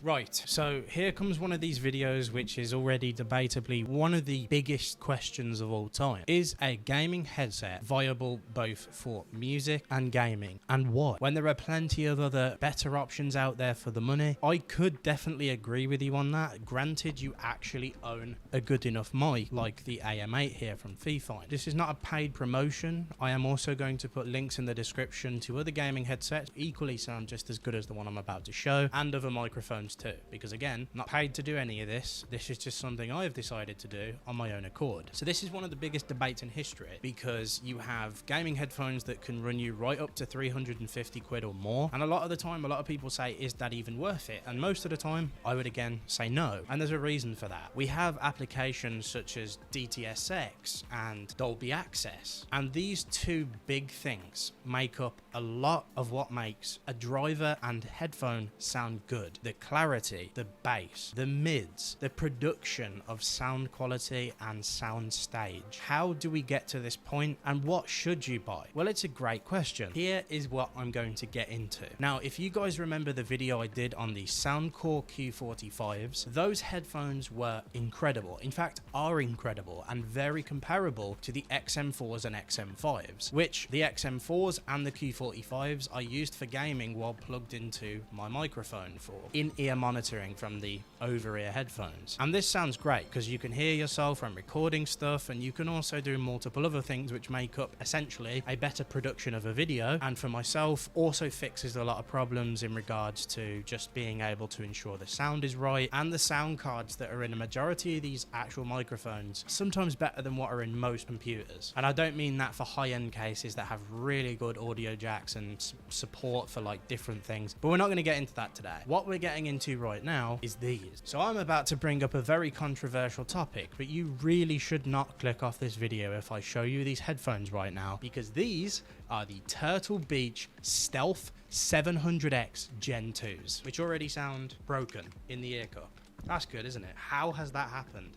Right, so here comes one of these videos which is already debatably one of the biggest questions of all time. Is a gaming headset viable both for music and gaming, and why? When there are plenty of other better options out there for the money, I could definitely agree with you on that. Granted, you actually own a good enough mic like the AM8 here from Fifine. This is not a paid promotion. I am also going to put links in the description to other gaming headsets equally sound just as good as the one I'm about to show, and other microphones too, because again, not paid to do any of this. This is just something I've decided to do on my own accord. So this is one of the biggest debates in history, because you have gaming headphones that can run you right up to 350 quid or more, and a lot of the time a lot of people say, is that even worth it? And most of the time I would again say no, and there's a reason for that. We have applications such as DTSX and Dolby Access, and these two big things make up a lot of what makes a driver and headphone sound good. The clarity, the bass, the mids, the production of sound quality and sound stage. How do we get to this point, and what should you buy? Well, it's a great question. Here is what I'm going to get into. Now, if you guys remember the video I did on the Soundcore Q45s, those headphones were incredible. In fact, are incredible and very comparable to the XM4s and XM5s, which the XM4s and the Q45s I used for gaming while plugged into my microphone for in-ear monitoring from the over-ear headphones. And this sounds great because you can hear yourself when recording stuff, and you can also do multiple other things which make up essentially a better production of a video, and for myself also fixes a lot of problems in regards to just being able to ensure the sound is right, and the sound cards that are in a majority of these actual microphones sometimes better than what are in most computers. And I don't mean that for high-end cases that have really good audio jacks and support for like different things, but we're not going to get into that today. What we're getting into right now is these. So I'm about to bring up a very controversial topic, but you really should not click off this video if I show you these headphones right now, because these are the Turtle Beach Stealth 700X Gen 2s, which already sound broken in the ear cup. That's good, isn't it? How has that happened?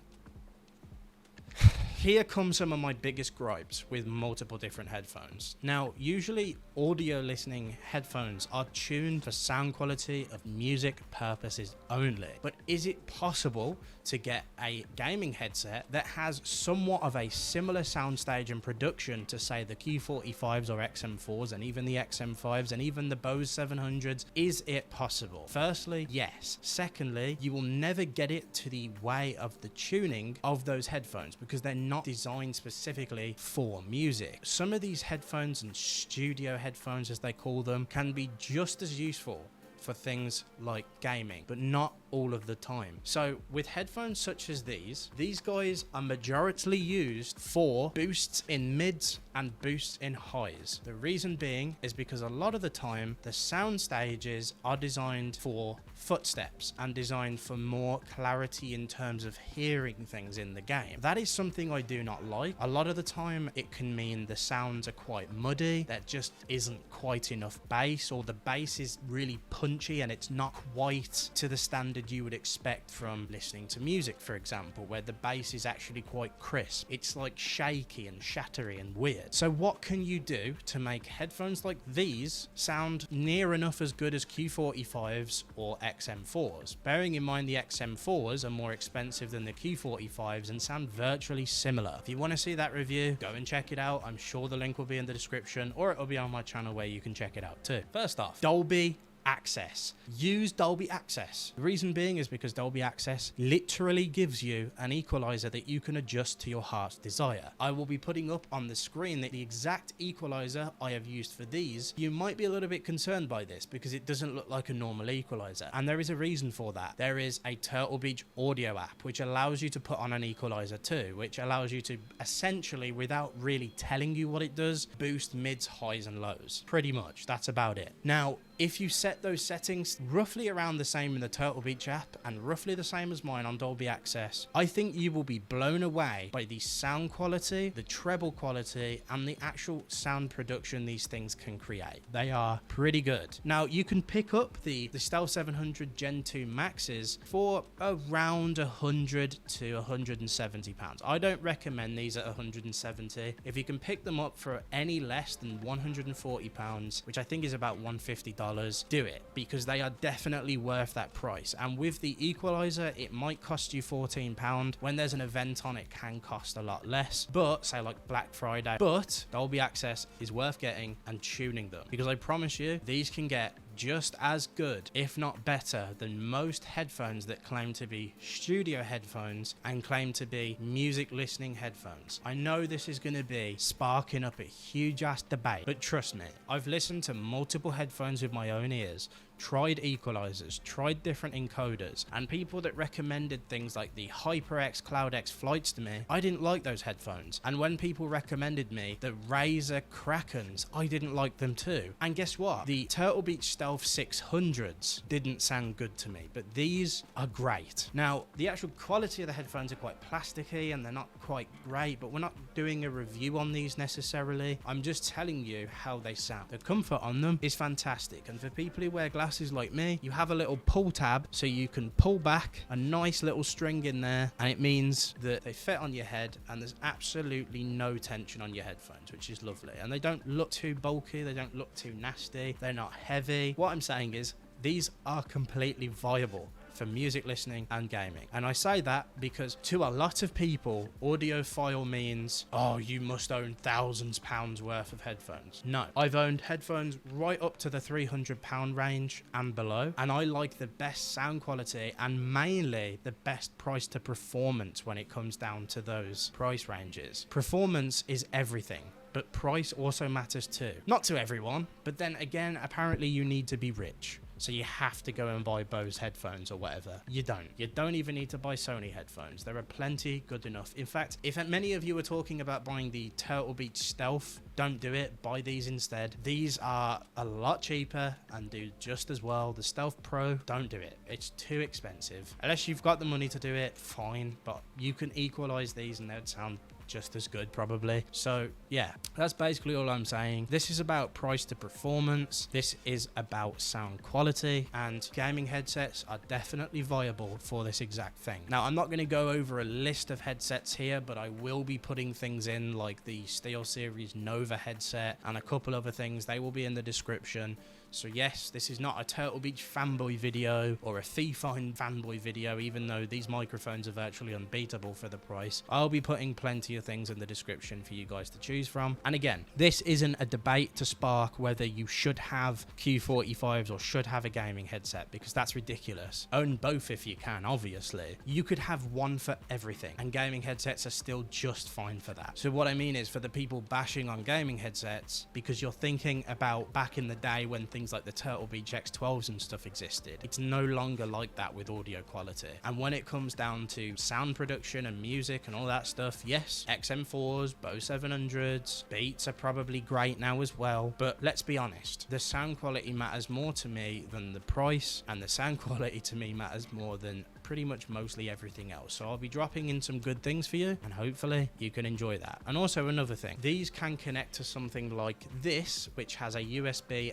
Here come some of my biggest gripes with multiple different headphones. Now, usually audio listening headphones are tuned for sound quality of music purposes only. But is it possible to get a gaming headset that has somewhat of a similar soundstage and production to, say, the Q45s or XM4s and even the XM5s and even the Bose 700s? Is it possible? Firstly, yes. Secondly, you will never get it to the way of the tuning of those headphones because they're not designed specifically for music. Some of these headphones and studio headphones, as they call them, can be just as useful for things like gaming, but not all of the time. So with headphones such as these guys are majority used for boosts in mids and boosts in highs. The reason being is because a lot of the time the sound stages are designed for footsteps and designed for more clarity in terms of hearing things in the game. That is something I do not like. A lot of the time it can mean the sounds are quite muddy, there just isn't quite enough bass, or the bass is really punchy and it's not quite to the standard you would expect from listening to music, for example, where the bass is actually quite crisp. It's like shaky and shattery and weird. So what can you do to make headphones like these sound near enough as good as Q45s or XM4s? Bearing in mind the XM4s are more expensive than the Q45s and sound virtually similar. If you want to see that review, go and check it out. I'm sure the link will be in the description, or it'll be on my channel where you can check it out too. First off, Dolby Access. Use Dolby Access. The reason being is because Dolby Access literally gives you an equalizer that you can adjust to your heart's desire. I will be putting up on the screen the exact equalizer I have used for these. You might be a little bit concerned by this because it doesn't look like a normal equalizer, and there is a reason for that. There is a Turtle Beach audio app which allows you to put on an equalizer too, which allows you to essentially, without really telling you what it does, boost mids, highs and lows. Pretty much, that's about it. Now, if you set those settings roughly around the same in the Turtle Beach app and roughly the same as mine on Dolby Access, I think you will be blown away by the sound quality, the treble quality, and the actual sound production these things can create. They are pretty good. Now, you can pick up the Stealth 700 Gen 2 Maxes for around 100 to 170 pounds. I don't recommend these at 170. If you can pick them up for any less than 140 pounds, which I think is about $150, $5, do it, because they are definitely worth that price. And with the equalizer, it might cost you £14. When there's an event on, it can cost a lot less, but say like Black Friday. But Dolby Access is worth getting and tuning them, because I promise you, these can get just as good, if not better, than most headphones that claim to be studio headphones and claim to be music listening headphones. I know this is going to be sparking up a huge ass debate, but trust me, I've listened to multiple headphones with my own ears, tried equalizers, tried different encoders, and people that recommended things like the HyperX CloudX Flights to me, I didn't like those headphones. And when people recommended me the Razer Krakens, I didn't like them too. And guess what? The Turtle Beach Stealth 600s didn't sound good to me, but these are great. Now, the actual quality of the headphones are quite plasticky and they're not quite great, but we're not doing a review on these necessarily. I'm just telling you how they sound. The comfort on them is fantastic, and for people who wear glasses like me, you have a little pull tab so you can pull back a nice little string in there, and it means that they fit on your head and there's absolutely no tension on your headphones, which is lovely. And they don't look too bulky, they don't look too nasty, they're not heavy. What I'm saying is these are completely viable for music listening and gaming. And I say that because to a lot of people, audiophile means, oh, you must own £thousands worth of headphones. No, I've owned headphones right up to the £300 range and below, and I like the best sound quality and mainly the best price to performance when it comes down to those price ranges. Performance is everything, but price also matters too. Not to everyone, but then again, apparently you need to be rich, so you have to go and buy Bose headphones or whatever. You don't even need to buy Sony headphones. There are plenty good enough. In fact, if many of you are talking about buying the Turtle Beach Stealth, don't do it. Buy these instead. These are a lot cheaper and do just as well. The Stealth Pro, don't do it. It's too expensive. Unless you've got the money to do it, fine, but you can equalize these and they'd sound just as good probably. So yeah, that's basically all I'm saying. This is about price to performance. This is about sound quality, and gaming headsets are definitely viable for this exact thing. Now, I'm not going to go over a list of headsets here, but I will be putting things in like the SteelSeries Nova headset and a couple other things. They will be in the description. So yes, this is not a Turtle Beach fanboy video or a Fifine fanboy video, even though these microphones are virtually unbeatable for the price. I'll be putting plenty of things in the description for you guys to choose from. And again, this isn't a debate to spark whether you should have Q45s or should have a gaming headset, because that's ridiculous. Own both if you can, obviously. You could have one for everything, and gaming headsets are still just fine for that. So what I mean is, for the people bashing on gaming headsets, because you're thinking about back in the day when things like the Turtle Beach X12s and stuff existed, it's no longer like that with audio quality. And when it comes down to sound production and music and all that stuff, yes, XM4s, Bose 700s, Beats are probably great now as well, but let's be honest, the sound quality matters more to me than the price, and the sound quality to me matters more than pretty much mostly everything else. So I'll be dropping in some good things for you, and hopefully you can enjoy that. And also another thing, these can connect to something like this, which has a USB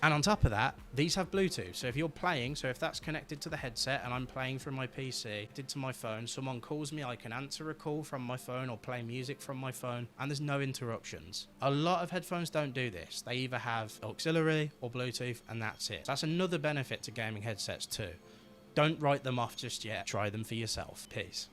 and on top of that, these have Bluetooth. So if you're playing, so if that's connected to the headset and I'm playing from my PC, did to my phone, someone calls me, I can answer a call from my phone or play music from my phone, and there's no interruptions. A lot of headphones don't do this. They either have auxiliary or Bluetooth, and that's it. So that's another benefit to gaming headsets too. Don't write them off just yet. Try them for yourself. Peace.